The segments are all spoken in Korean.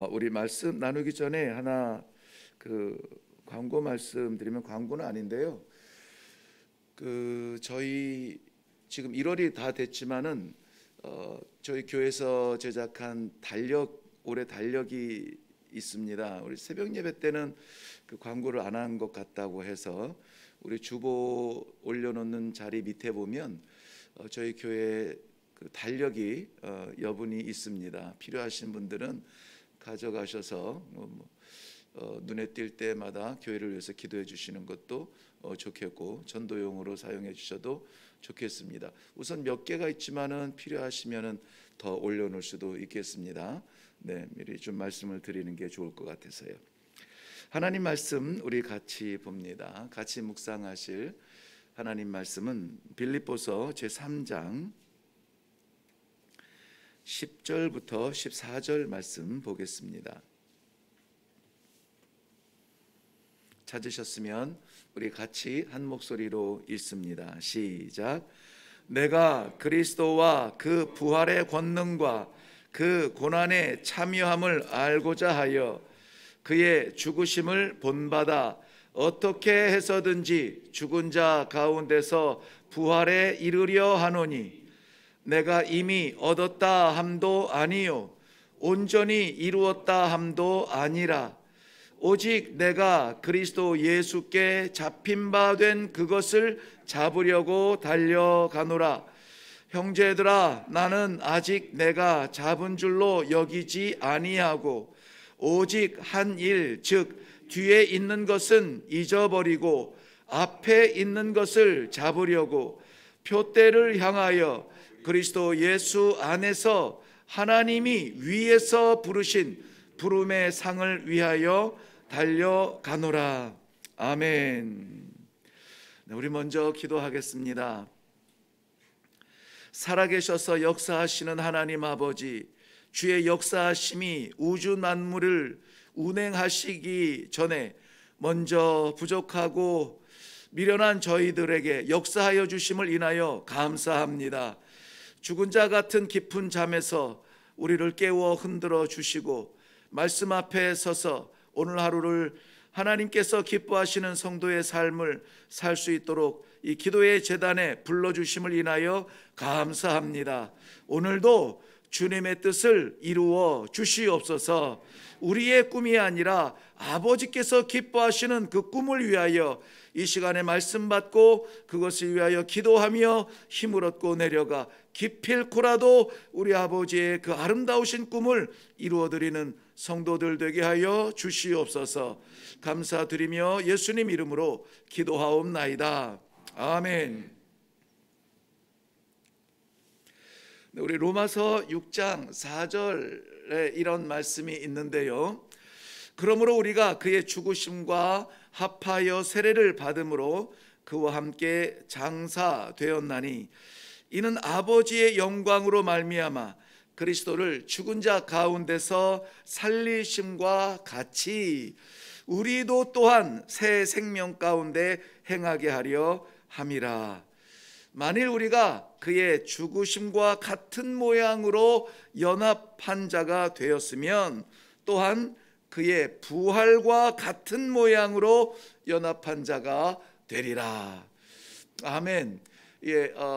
우리 말씀 나누기 전에 하나 광고 말씀드리면, 광고는 아닌데요. 저희 지금 1월이 다 됐지만은 저희 교회에서 제작한 올해 달력이 있습니다. 우리 새벽 예배 때는 그 광고를 안 한 것 같다고 해서 우리 주보 올려놓는 자리 밑에 보면 저희 교회 그 달력이 여분이 있습니다. 필요하신 분들은 가져가셔서 눈에 띌 때마다 교회를 위해서 기도해 주시는 것도 좋겠고, 전도용으로 사용해 주셔도 좋겠습니다. 우선 몇 개가 있지만은 필요하시면은 더 올려놓을 수도 있겠습니다. 네, 미리 좀 말씀을 드리는 게 좋을 것 같아서요. 하나님 말씀 우리 같이 봅니다. 같이 묵상하실 하나님 말씀은 빌립보서 제3장 10절부터 14절 말씀 보겠습니다. 찾으셨으면 우리 같이 한 목소리로 읽습니다. 시작. 내가 그리스도와 그 부활의 권능과 그 고난에 참여함을 알고자 하여 그의 죽으심을 본받아 어떻게 해서든지 죽은 자 가운데서 부활에 이르려 하노니, 내가 이미 얻었다 함도 아니요 온전히 이루었다 함도 아니라 오직 내가 그리스도 예수께 잡힌 바 된 그것을 잡으려고 달려가노라. 형제들아, 나는 아직 내가 잡은 줄로 여기지 아니하고 오직 한 일, 즉 뒤에 있는 것은 잊어버리고 앞에 있는 것을 잡으려고 표대를 향하여 그리스도 예수 안에서 하나님이 위에서 부르신 부름의 상을 위하여 달려가노라. 아멘. 우리 먼저 기도하겠습니다. 살아계셔서 역사하시는 하나님 아버지, 주의 역사하심이 우주 만물을 운행하시기 전에 먼저 부족하고 미련한 저희들에게 역사하여 주심을 인하여 감사합니다. 죽은 자 같은 깊은 잠에서 우리를 깨워 흔들어 주시고 말씀 앞에 서서 오늘 하루를 하나님께서 기뻐하시는 성도의 삶을 살 수 있도록 이 기도의 제단에 불러주심을 인하여 감사합니다. 오늘도 주님의 뜻을 이루어 주시옵소서. 우리의 꿈이 아니라 아버지께서 기뻐하시는 그 꿈을 위하여 이 시간에 말씀 받고 그것을 위하여 기도하며 힘을 얻고 내려가 기필코라도 우리 아버지의 그 아름다우신 꿈을 이루어드리는 성도들 되게 하여 주시옵소서. 감사드리며 예수님 이름으로 기도하옵나이다. 아멘. 우리 로마서 6장 4절에 이런 말씀이 있는데요. 그러므로 우리가 그의 죽으심과 합하여 세례를 받음으로 그와 함께 장사되었나니, 이는 아버지의 영광으로 말미암아 그리스도를 죽은 자 가운데서 살리심과 같이 우리도 또한 새 생명 가운데 행하게 하려 함이라. 만일 우리가 그의 죽으심과 같은 모양으로 연합한 자가 되었으면 또한 그의 부활과 같은 모양으로 연합한 자가 되리라. 아멘.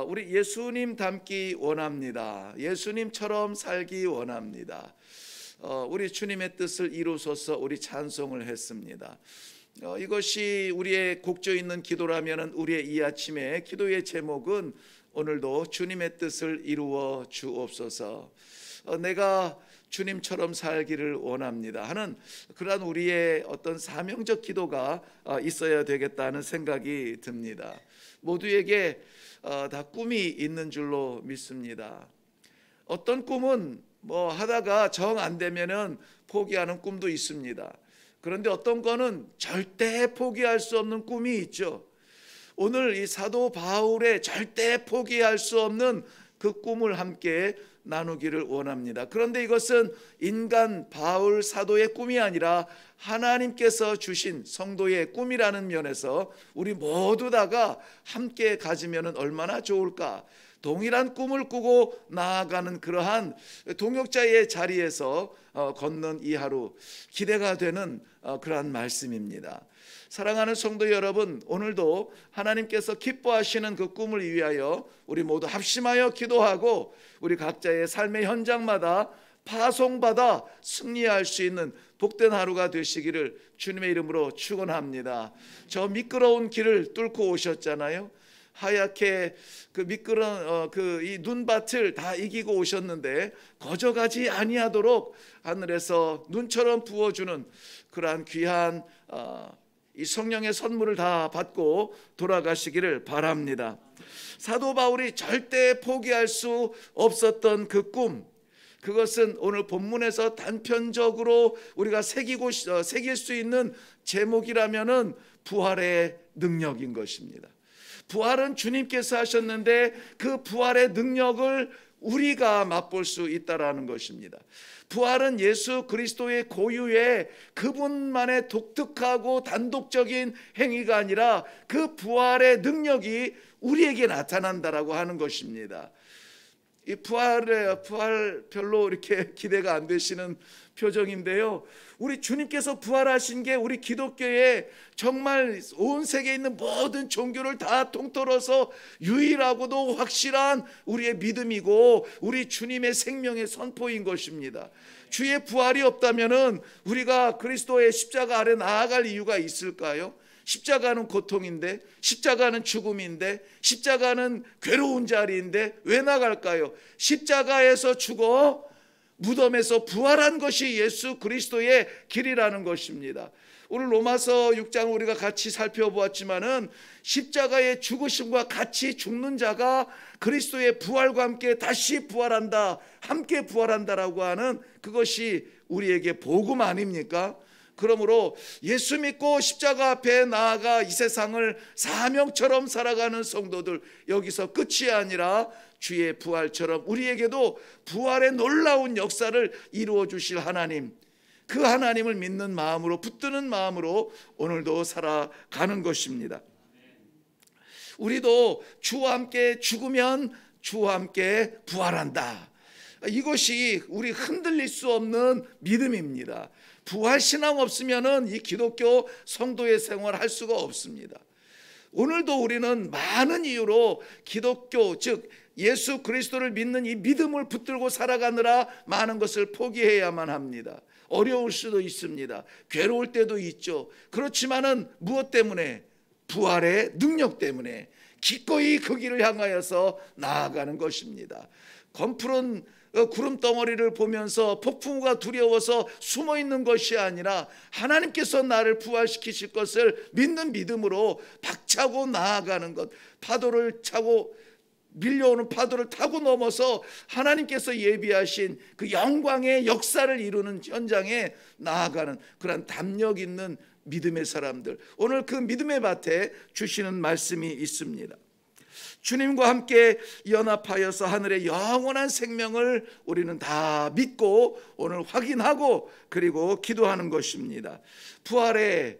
우리 예수님 닮기 원합니다. 예수님처럼 살기 원합니다. 우리 주님의 뜻을 이루소서 우리 찬송을 했습니다. 이것이 우리의 곡조 있는 기도라면 우리의 이 아침의 기도의 제목은 오늘도 주님의 뜻을 이루어 주옵소서. 내가 주님처럼 살기를 원합니다 하는 그러한 우리의 어떤 사명적 기도가 있어야 되겠다는 생각이 듭니다. 모두에게 다 꿈이 있는 줄로 믿습니다. 어떤 꿈은 하다가 정 안 되면은 포기하는 꿈도 있습니다. 그런데 어떤 거는 절대 포기할 수 없는 꿈이 있죠. 오늘 이 사도 바울의 절대 포기할 수 없는 그 꿈을 함께 나누기를 원합니다. 그런데 이것은 인간 바울 사도의 꿈이 아니라 하나님께서 주신 성도의 꿈이라는 면에서 우리 모두 다가 함께 가지면 얼마나 좋을까. 동일한 꿈을 꾸고 나아가는 그러한 동역자의 자리에서 걷는 이 하루, 기대가 되는 그러한 말씀입니다. 사랑하는 성도 여러분, 오늘도 하나님께서 기뻐하시는 그 꿈을 위하여 우리 모두 합심하여 기도하고 우리 각자의 삶의 현장마다 파송받아 승리할 수 있는 복된 하루가 되시기를 주님의 이름으로 축원합니다. 저 미끄러운 길을 뚫고 오셨잖아요. 하얗게 그 미끄러운 이 눈밭을 다 이기고 오셨는데 거저가지 아니하도록 하늘에서 눈처럼 부어주는 그러한 귀한 이 성령의 선물을 다 받고 돌아가시기를 바랍니다. 사도 바울이 절대 포기할 수 없었던 그 꿈, 그것은 오늘 본문에서 단편적으로 우리가 새길 수 있는 제목이라면은 부활의 능력인 것입니다. 부활은 주님께서 하셨는데 그 부활의 능력을 우리가 맛볼 수 있다라는 것입니다. 부활은 예수 그리스도의 고유의 그분만의 독특하고 단독적인 행위가 아니라 그 부활의 능력이 우리에게 나타난다라고 하는 것입니다. 이 부활 별로 이렇게 기대가 안 되시는 표정인데요. 우리 주님께서 부활하신 게 우리 기독교에 정말 온 세계에 있는 모든 종교를 다 통틀어서 유일하고도 확실한 우리의 믿음이고 우리 주님의 생명의 선포인 것입니다. 주의 부활이 없다면은 우리가 그리스도의 십자가 아래 나아갈 이유가 있을까요? 십자가는 고통인데, 십자가는 죽음인데, 십자가는 괴로운 자리인데 왜 나갈까요? 십자가에서 죽어 무덤에서 부활한 것이 예수 그리스도의 길이라는 것입니다. 오늘 로마서 6장을 우리가 같이 살펴보았지만은 십자가의 죽으심과 같이 죽는 자가 그리스도의 부활과 함께 다시 부활한다, 함께 부활한다라고 하는 그것이 우리에게 복음 아닙니까? 그러므로 예수 믿고 십자가 앞에 나아가 이 세상을 사명처럼 살아가는 성도들, 여기서 끝이 아니라 주의 부활처럼 우리에게도 부활의 놀라운 역사를 이루어 주실 하나님, 그 하나님을 믿는 마음으로, 붙드는 마음으로 오늘도 살아가는 것입니다. 우리도 주와 함께 죽으면 주와 함께 부활한다. 이것이 우리 흔들릴 수 없는 믿음입니다. 부활신앙 없으면은 이 기독교 성도의 생활을 할 수가 없습니다. 오늘도 우리는 많은 이유로 기독교, 즉 예수 그리스도를 믿는 이 믿음을 붙들고 살아가느라 많은 것을 포기해야만 합니다. 어려울 수도 있습니다. 괴로울 때도 있죠. 그렇지만은 무엇 때문에? 부활의 능력 때문에 기꺼이 그 길을 향하여서 나아가는 것입니다. 검푸른 구름덩어리를 보면서 폭풍우가 두려워서 숨어있는 것이 아니라 하나님께서 나를 부활시키실 것을 믿는 믿음으로 박차고 나아가는 것, 파도를 차고 밀려오는 파도를 타고 넘어서 하나님께서 예비하신 그 영광의 역사를 이루는 현장에 나아가는 그런 담력 있는 믿음의 사람들, 오늘 그 믿음의 밭에 주시는 말씀이 있습니다. 주님과 함께 연합하여서 하늘의 영원한 생명을 우리는 다 믿고 오늘 확인하고 그리고 기도하는 것입니다. 부활의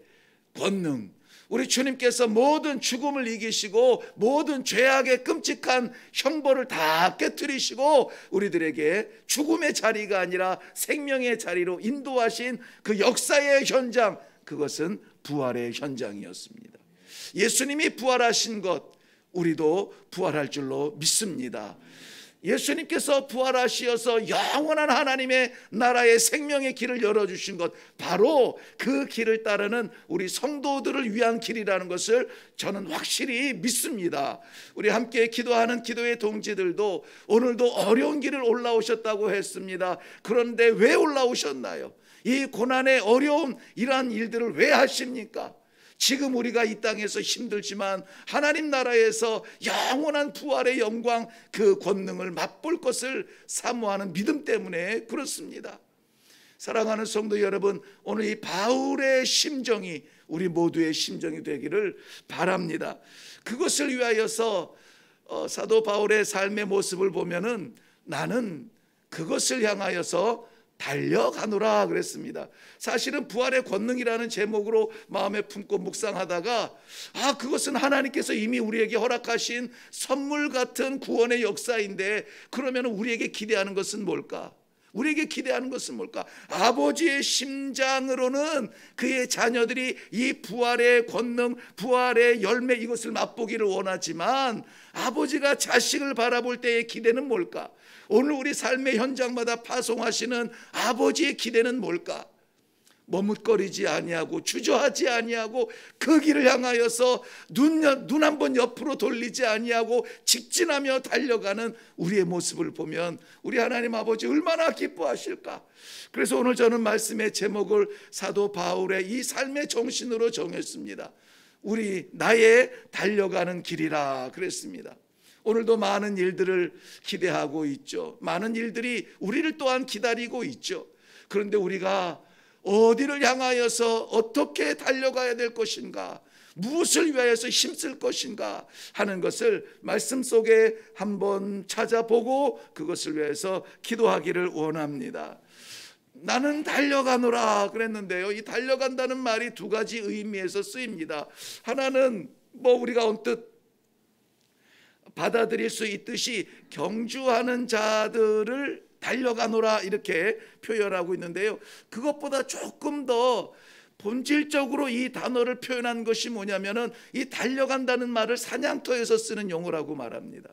권능, 우리 주님께서 모든 죽음을 이기시고 모든 죄악의 끔찍한 형벌을 다 깨뜨리시고 우리들에게 죽음의 자리가 아니라 생명의 자리로 인도하신 그 역사의 현장, 그것은 부활의 현장이었습니다. 예수님이 부활하신 것, 우리도 부활할 줄로 믿습니다. 예수님께서 부활하시어서 영원한 하나님의 나라의 생명의 길을 열어주신 것, 바로 그 길을 따르는 우리 성도들을 위한 길이라는 것을 저는 확실히 믿습니다. 우리 함께 기도하는 기도의 동지들도 오늘도 어려운 길을 올라오셨다고 했습니다. 그런데 왜 올라오셨나요? 이 고난의 어려운 이러한 일들을 왜 하십니까? 지금 우리가 이 땅에서 힘들지만 하나님 나라에서 영원한 부활의 영광, 그 권능을 맛볼 것을 사모하는 믿음 때문에 그렇습니다. 사랑하는 성도 여러분, 오늘 이 바울의 심정이 우리 모두의 심정이 되기를 바랍니다. 그것을 위하여서 사도 바울의 삶의 모습을 보면은 나는 그것을 향하여서 달려가노라 그랬습니다. 사실은 부활의 권능이라는 제목으로 마음에 품고 묵상하다가 그것은 하나님께서 이미 우리에게 허락하신 선물 같은 구원의 역사인데, 그러면 우리에게 기대하는 것은 뭘까? 우리에게 기대하는 것은 뭘까? 아버지의 심장으로는 그의 자녀들이 이 부활의 권능, 부활의 열매, 이것을 맛보기를 원하지만 아버지가 자식을 바라볼 때의 기대는 뭘까? 오늘 우리 삶의 현장마다 파송하시는 아버지의 기대는 뭘까? 머뭇거리지 아니하고 주저하지 아니하고 그 길을 향하여서 눈 한 번 옆으로 돌리지 아니하고 직진하며 달려가는 우리의 모습을 보면 우리 하나님 아버지 얼마나 기뻐하실까? 그래서 오늘 저는 말씀의 제목을 사도 바울의 이 삶의 정신으로 정했습니다. 우리 나의 달려가는 길이라 그랬습니다. 오늘도 많은 일들을 기대하고 있죠. 많은 일들이 우리를 또한 기다리고 있죠. 그런데 우리가 어디를 향하여서 어떻게 달려가야 될 것인가, 무엇을 위하여서 힘쓸 것인가 하는 것을 말씀 속에 한번 찾아보고 그것을 위해서 기도하기를 원합니다. 나는 달려가노라 그랬는데요, 이 달려간다는 말이 두 가지 의미에서 쓰입니다. 하나는 우리가 언뜻 받아들일 수 있듯이 경주하는 자들을 달려가노라 이렇게 표현하고 있는데요, 그것보다 조금 더 본질적으로 이 단어를 표현한 것이 뭐냐면은 이 달려간다는 말을 사냥터에서 쓰는 용어라고 말합니다.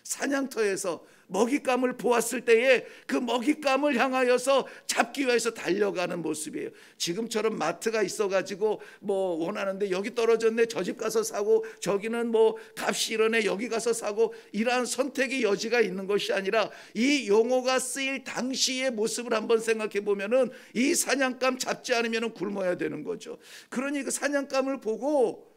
사냥터에서 먹잇감을 보았을 때에 그 먹잇감을 향하여서 잡기 위해서 달려가는 모습이에요. 지금처럼 마트가 있어가지고 원하는데 여기 떨어졌네, 저 집 가서 사고, 저기는 값이 이러네, 여기 가서 사고, 이러한 선택의 여지가 있는 것이 아니라 이 용어가 쓰일 당시의 모습을 한번 생각해 보면은 이 사냥감 잡지 않으면 굶어야 되는 거죠. 그러니 그 사냥감을 보고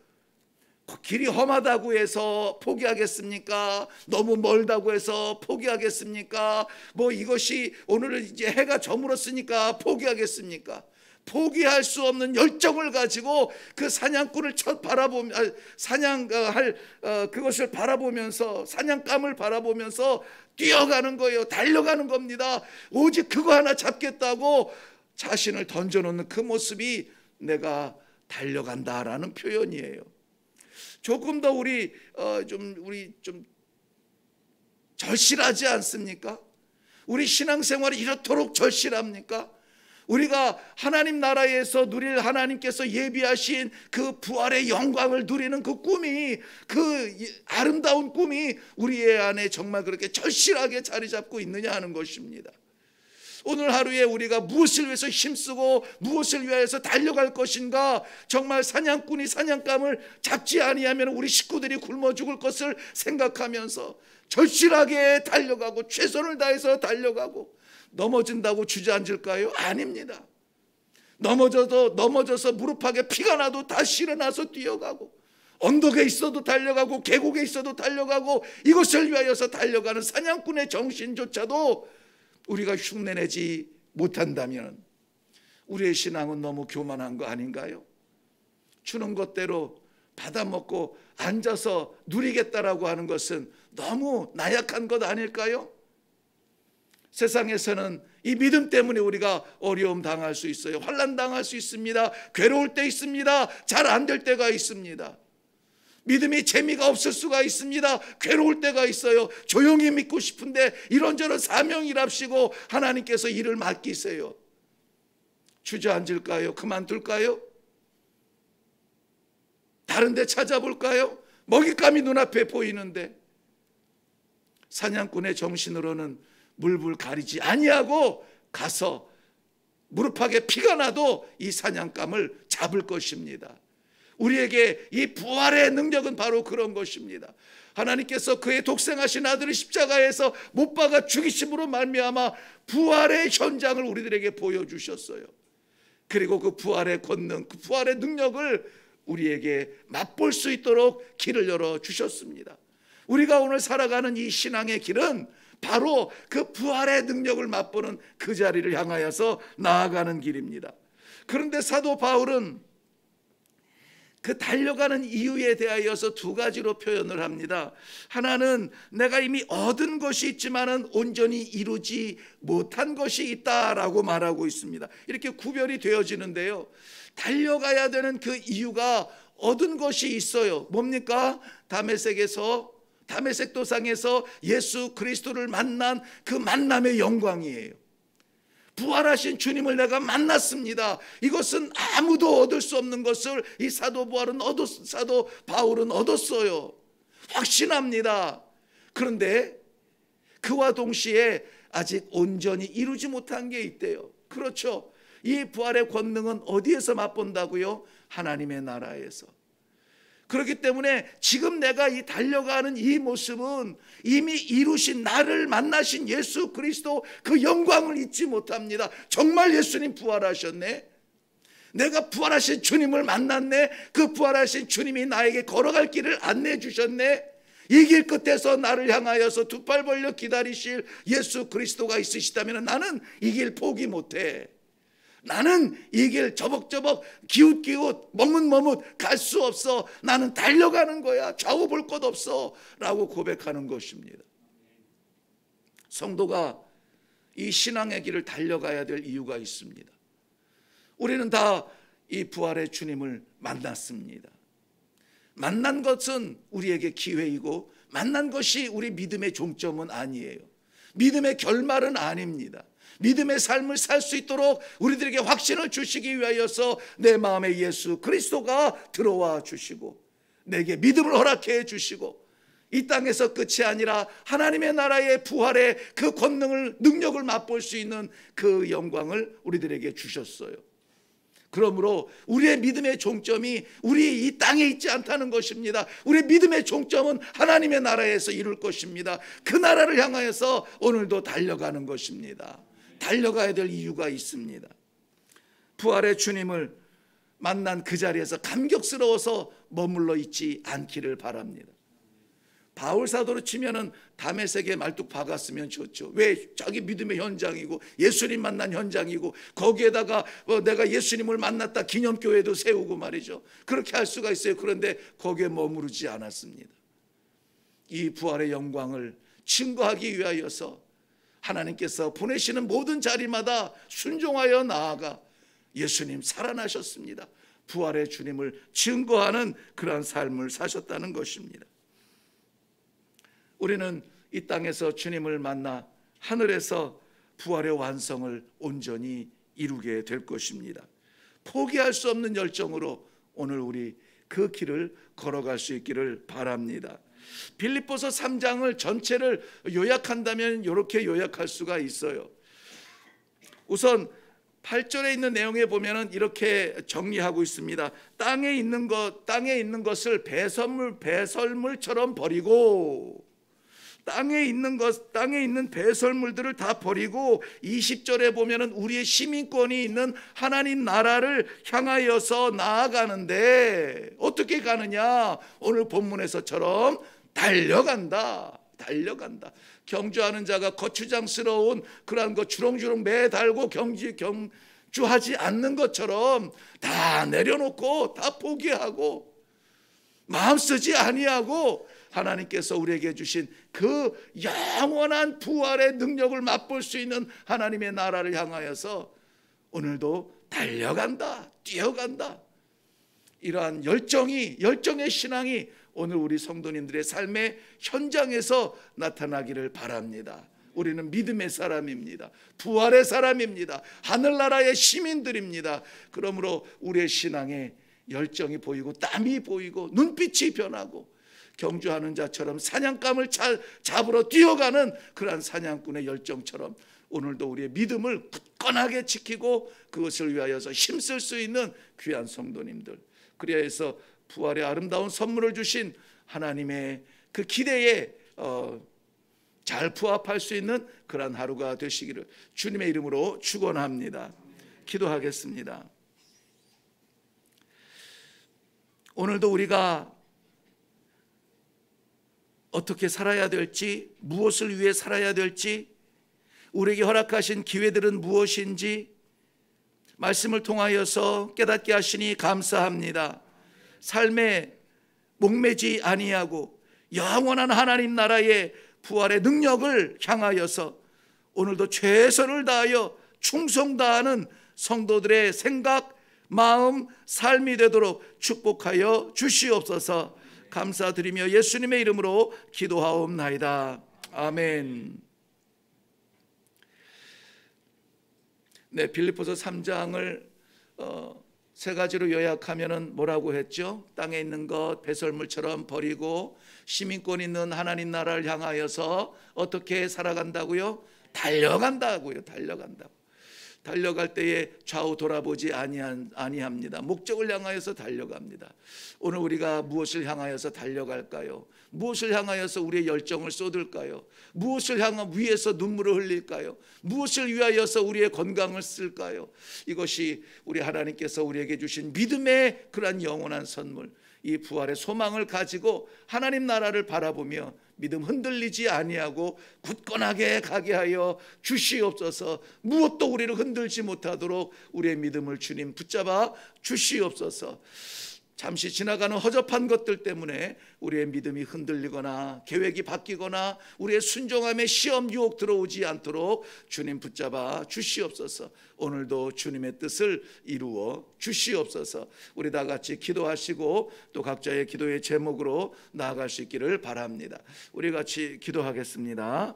길이 험하다고 해서 포기하겠습니까? 너무 멀다고 해서 포기하겠습니까? 이것이 오늘은 이제 해가 저물었으니까 포기하겠습니까? 포기할 수 없는 열정을 가지고 그 사냥꾼을 그것을 바라보면서, 사냥감을 바라보면서 뛰어가는 거예요. 달려가는 겁니다. 오직 그거 하나 잡겠다고 자신을 던져놓는 그 모습이 내가 달려간다라는 표현이에요. 조금 더 우리 좀 절실하지 않습니까? 우리 신앙생활이 이렇도록 절실합니까? 우리가 하나님 나라에서 누릴, 하나님께서 예비하신 그 부활의 영광을 누리는 그 꿈이, 그 아름다운 꿈이 우리의 안에 정말 그렇게 절실하게 자리 잡고 있느냐 하는 것입니다. 오늘 하루에 우리가 무엇을 위해서 힘쓰고 무엇을 위해서 달려갈 것인가, 정말 사냥꾼이 사냥감을 잡지 아니하면 우리 식구들이 굶어 죽을 것을 생각하면서 절실하게 달려가고 최선을 다해서 달려가고, 넘어진다고 주저앉을까요? 아닙니다. 넘어져서 무릎팍에 피가 나도 다시 일어나서 뛰어가고, 언덕에 있어도 달려가고 계곡에 있어도 달려가고, 이것을 위하여서 달려가는 사냥꾼의 정신조차도 우리가 흉내내지 못한다면 우리의 신앙은 너무 교만한 거 아닌가요? 주는 것대로 받아먹고 앉아서 누리겠다라고 하는 것은 너무 나약한 것 아닐까요? 세상에서는 이 믿음 때문에 우리가 어려움 당할 수 있어요. 환난 당할 수 있습니다. 괴로울 때 있습니다. 잘 안 될 때가 있습니다. 믿음이 재미가 없을 수가 있습니다. 괴로울 때가 있어요. 조용히 믿고 싶은데 이런저런 사명이랍시고 하나님께서 일을 맡기세요. 주저앉을까요? 그만둘까요? 다른 데 찾아볼까요? 먹잇감이 눈앞에 보이는데. 사냥꾼의 정신으로는 물불 가리지 아니하고 가서 무릎팍에 피가 나도 이 사냥감을 잡을 것입니다. 우리에게 이 부활의 능력은 바로 그런 것입니다. 하나님께서 그의 독생하신 아들을 십자가에서 못 박아 죽이심으로 말미암아 부활의 현장을 우리들에게 보여주셨어요. 그리고 그 부활의 권능, 그 부활의 능력을 우리에게 맛볼 수 있도록 길을 열어주셨습니다. 우리가 오늘 살아가는 이 신앙의 길은 바로 그 부활의 능력을 맛보는 그 자리를 향하여서 나아가는 길입니다. 그런데 사도 바울은 그 달려가는 이유에 대하여서 두 가지로 표현을 합니다. 하나는 내가 이미 얻은 것이 있지만은 온전히 이루지 못한 것이 있다라고 말하고 있습니다. 이렇게 구별이 되어지는데요. 달려가야 되는 그 이유가 얻은 것이 있어요. 뭡니까? 다메섹 도상에서 예수 그리스도를 만난 그 만남의 영광이에요. 부활하신 주님을 내가 만났습니다. 이것은 아무도 얻을 수 없는 것을 이 사도 바울은 얻었어요. 확신합니다. 그런데 그와 동시에 아직 온전히 이루지 못한 게 있대요. 그렇죠. 이 부활의 권능은 어디에서 맛본다고요? 하나님의 나라에서. 그렇기 때문에 지금 내가 이 달려가는 이 모습은 이미 이루신 나를 만나신 예수 그리스도 그 영광을 잊지 못합니다. 정말 예수님 부활하셨네. 내가 부활하신 주님을 만났네. 그 부활하신 주님이 나에게 걸어갈 길을 안내해 주셨네. 이 길 끝에서 나를 향하여서 두 팔 벌려 기다리실 예수 그리스도가 있으시다면 나는 이 길 포기 못해. 나는 이 길 저벅저벅 기웃기웃 머뭇머뭇 갈 수 없어. 나는 달려가는 거야. 좌우 볼 것 없어 라고 고백하는 것입니다. 성도가 이 신앙의 길을 달려가야 될 이유가 있습니다. 우리는 다 이 부활의 주님을 만났습니다. 만난 것은 우리에게 기회이고 만난 것이 우리 믿음의 종점은 아니에요. 믿음의 결말은 아닙니다. 믿음의 삶을 살 수 있도록 우리들에게 확신을 주시기 위하여서 내 마음에 예수 그리스도가 들어와 주시고 내게 믿음을 허락해 주시고 이 땅에서 끝이 아니라 하나님의 나라의 부활의 그 권능을 능력을 맛볼 수 있는 그 영광을 우리들에게 주셨어요. 그러므로 우리의 믿음의 종점이 우리 이 땅에 있지 않다는 것입니다. 우리의 믿음의 종점은 하나님의 나라에서 이룰 것입니다. 그 나라를 향하여서 오늘도 달려가는 것입니다. 달려가야 될 이유가 있습니다. 부활의 주님을 만난 그 자리에서 감격스러워서 머물러 있지 않기를 바랍니다. 바울 사도로 치면은 다메섹에 말뚝 박았으면 좋죠. 왜? 자기 믿음의 현장이고 예수님 만난 현장이고 거기에다가 내가 예수님을 만났다 기념교회도 세우고 말이죠. 그렇게 할 수가 있어요. 그런데 거기에 머무르지 않았습니다. 이 부활의 영광을 증거하기 위하여서 하나님께서 보내시는 모든 자리마다 순종하여 나아가 예수님 살아나셨습니다. 부활의 주님을 증거하는 그러한 삶을 사셨다는 것입니다. 우리는 이 땅에서 주님을 만나 하늘에서 부활의 완성을 온전히 이루게 될 것입니다. 포기할 수 없는 열정으로 오늘 우리 그 길을 걸어갈 수 있기를 바랍니다. 빌립보서 3장을 전체를 요약한다면 이렇게 요약할 수가 있어요. 우선 8절에 있는 내용에 보면은 이렇게 정리하고 있습니다. 땅에 있는 것을 배설물처럼 버리고 땅에 있는 배설물들을 다 버리고 20절에 보면은 우리의 시민권이 있는 하나님 나라를 향하여서 나아가는데 어떻게 가느냐? 오늘 본문에서처럼 달려간다. 경주하는 자가 거추장스러운 그러한 거 주렁주렁 매달고 경주하지 않는 것처럼 다 내려놓고 다 포기하고 마음 쓰지 아니하고 하나님께서 우리에게 주신 그 영원한 부활의 능력을 맛볼 수 있는 하나님의 나라를 향하여서 오늘도 달려간다, 뛰어간다. 이러한 열정의 신앙이 오늘 우리 성도님들의 삶의 현장에서 나타나기를 바랍니다. 우리는 믿음의 사람입니다. 부활의 사람입니다. 하늘나라의 시민들입니다. 그러므로 우리의 신앙에 열정이 보이고 땀이 보이고 눈빛이 변하고 경주하는 자처럼 사냥감을 잡으러 뛰어가는 그러한 사냥꾼의 열정처럼 오늘도 우리의 믿음을 굳건하게 지키고 그것을 위하여서 힘쓸 수 있는 귀한 성도님들, 그래야 해서 부활의 아름다운 선물을 주신 하나님의 그 기대에 잘 부합할 수 있는 그러한 하루가 되시기를 주님의 이름으로 축원합니다. 기도하겠습니다. 오늘도 우리가 어떻게 살아야 될지, 무엇을 위해 살아야 될지, 우리에게 허락하신 기회들은 무엇인지 말씀을 통하여서 깨닫게 하시니 감사합니다. 삶에 목매지 아니하고 영원한 하나님 나라의 부활의 능력을 향하여서 오늘도 최선을 다하여 충성 다하는 성도들의 생각, 마음, 삶이 되도록 축복하여 주시옵소서. 감사드리며 예수님의 이름으로 기도하옵나이다. 아멘. 네, 빌립보서 3장을 세 가지로 요약하면은 뭐라고 했죠? 땅에 있는 것 배설물처럼 버리고 시민권 있는 하나님 나라를 향하여서 어떻게 살아간다고요? 달려간다고요. 달려갈 때에 좌우 돌아보지 아니합니다. 목적을 향하여서 달려갑니다. 오늘 우리가 무엇을 향하여서 달려갈까요? 무엇을 향하여서 우리의 열정을 쏟을까요? 무엇을 위해서 눈물을 흘릴까요? 무엇을 위하여서 우리의 건강을 쓸까요? 이것이 우리 하나님께서 우리에게 주신 믿음의 그러한 영원한 선물, 이 부활의 소망을 가지고 하나님 나라를 바라보며 믿음 흔들리지 아니하고 굳건하게 가게 하여 주시옵소서. 무엇도 우리를 흔들지 못하도록 우리의 믿음을 주님 붙잡아 주시옵소서. 잠시 지나가는 허접한 것들 때문에 우리의 믿음이 흔들리거나 계획이 바뀌거나 우리의 순종함에 시험 유혹 들어오지 않도록 주님 붙잡아 주시옵소서. 오늘도 주님의 뜻을 이루어 주시옵소서. 우리 다 같이 기도하시고 또 각자의 기도의 제목으로 나아갈 수 있기를 바랍니다. 우리 같이 기도하겠습니다.